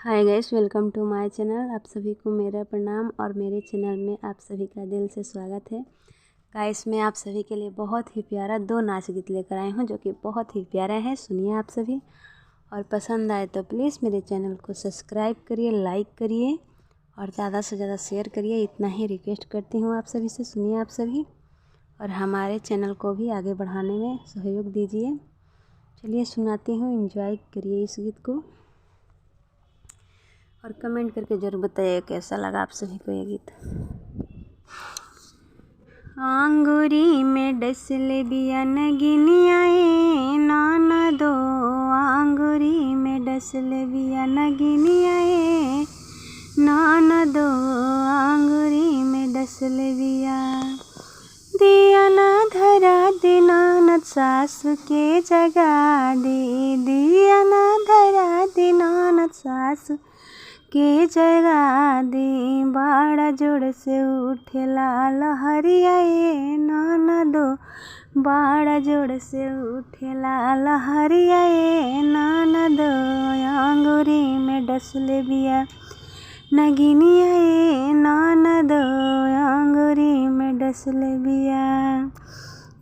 Hi guys, welcome two माय channel. आप सभी को मेरा प्रणाम और मेरे चैनल में आप सभी का दिल से स्वागत है। गाइस, मैं आप सभी के लिए बहुत ही प्यारा 2 नाच गीत लेकर आई हूँ जो कि बहुत ही प्यारा है। सुनिए आप सभी, और पसंद आए तो प्लीज़ मेरे चैनल को सब्सक्राइब करिए, लाइक करिए और ज़्यादा से ज़्यादा शेयर करिए। इतना ही रिक्वेस्ट करती हूँ आप सभी से। सुनिए आप सभी और हमारे चैनल को भी आगे बढ़ाने में सहयोग दीजिए। चलिए सुनाती हूँ, एंजॉय करिए इस गीत को और कमेंट करके ज़रूर बताइए कैसा लगा आप सभी को ये गीत। आंगुरी में डसले बिया नगिनिया ए ननदो, आंगुरी में डसले बिया नगिनिया ए ननदो, आंगुरी में डसले बिया। दिया ना धरा दे ननद सासु के जगा दे, दिया ना धरा दे ननद सासु के जगा दे। बड़ा जोड़ से उठेला लहरिया ए ननदो, बड़ा जोड़ से उठेला लहरिया ए ननदो, आंगुरी में डसले बिया नगिनिया ए ननदो, आंगुरी में डसले बिया।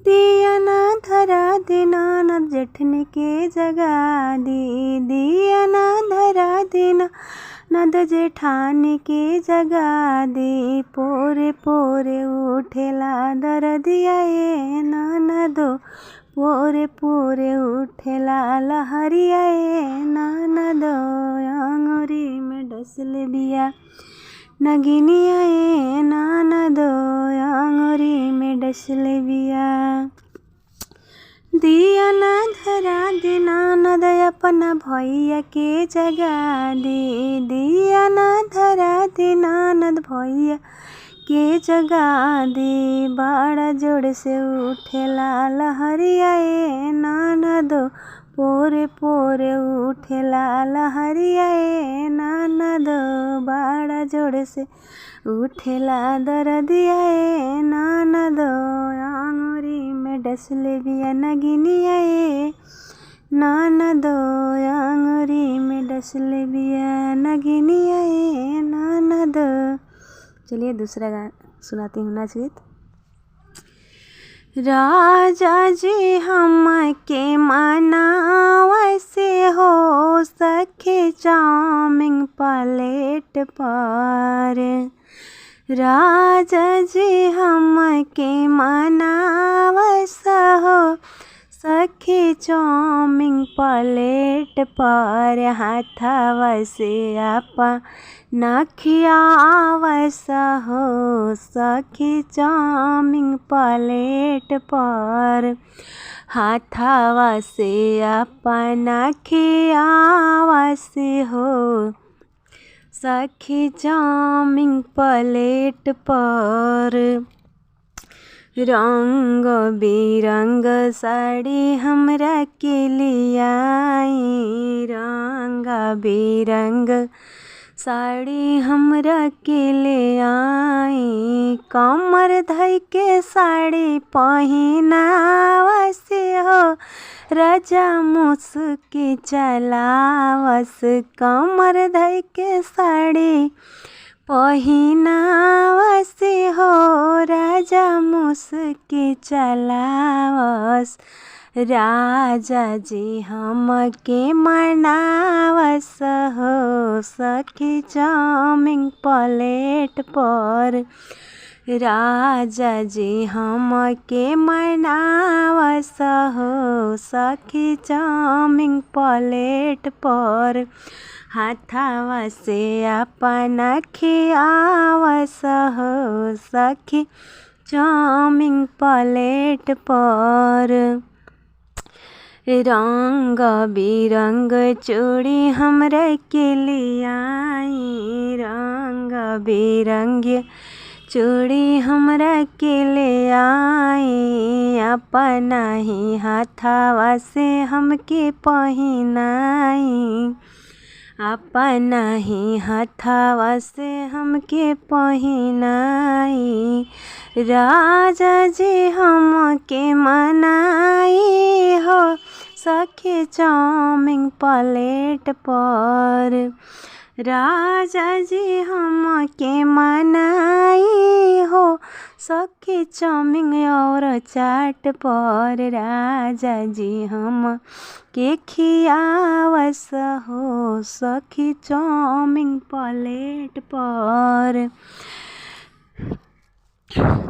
दिया ना धरा दे ननद जेठन के जगा दे, दिया ना धरा दे ननद जेठान के जगा दे। पोरे पोरे उठेला दरदिया ए ननदो, पोरे पोरे उठेला लहरिया ए ननदो, आंगुरी में डसले बिया नगिनिया ए ननदो, आंगुरी में डसले बिया। दिया ना धरा दे ननद अपना भैया के जगा दे, दिया ना धरा दे ननद भैया के जगा दे। बड़ा जोड़ से उठेला लहरिया ए ननदो, पोरे पोरे उठेला लहरिया ए ननदो। बड़ा जोड़ से उठेला दरदिया ए ननदो, आंगुरी में डसले बिया नगिनिया ए ननदो, आंगुरी में डसले बिया नगिनिया ए ननदो। चलिए दूसरा गाना सुनाती हूँ, नाच गीत। राजा जी हम के मनावा से हो सके चामिंग प्लेट पर, राजा जी हम के मनावा से हो सखी चामिंग प्लेट पर। हाथवा से आपा नखियावस हो सखी चामिंग प्लेट पर। हाथवा से आपा नखियावस हो सखी चामिंग प्लेट पर। रंग बिरंग साड़ी हमरा के लियाई, रंग बिरंग साड़ी हमरा के ले आई। कमर धई के साड़ी पहिनावस हो राजा मुस्की चलावस, कमर धई के साड़ी पहिनावस हो राजा मुस्की चलावस। राजा जी हम के मनावस हो सखी चामिंग प्लेट पर। राजा जी हम के मनावस हो सखी चामिंग प्लेट पर। हाथवा से अपना खियावस हो सखी चामिंग प्लेट पर। रंग बिरंग चूड़ी हमरा के लियाई, रंग बिरंग चूड़ी हमरा के ले आई। अपना ही हाथवा से हमके पहिनाई, अपना ही हाथवा से हमके पहिनाई। राजा जी हम के मनाई हो सखी चामिंग प्लेट पर। राजा जी हम के मनाई हो सखी चाउमीन और चाट पर। राजा जी हम के खियावस हो सखी चाउमीन प्लेट पर।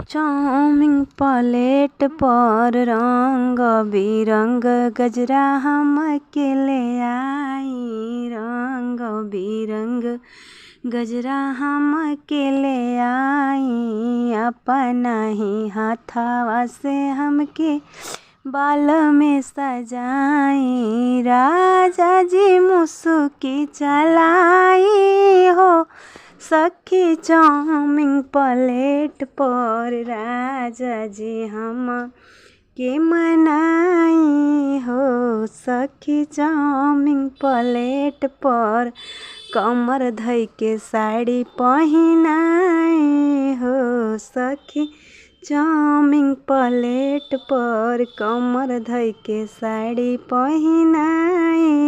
चाउमीन प्लेट पर रंग बिरंग गजरा हम के ले आई। रंग बिरंग गजरा हम के ले आई। अपना ही हाथवा से हमके बाल में सजाई। राजा जी मुसुकी चलाई हो सखी चाउमीन प्लेट पर। राजा जी हम के मनाई हो सखी चाउमीन प्लेट पर। कमर धई के साड़ी पहिनाई हो सखी चाउमीन प्लेट पर। कमर धई के साड़ी पहिनाई।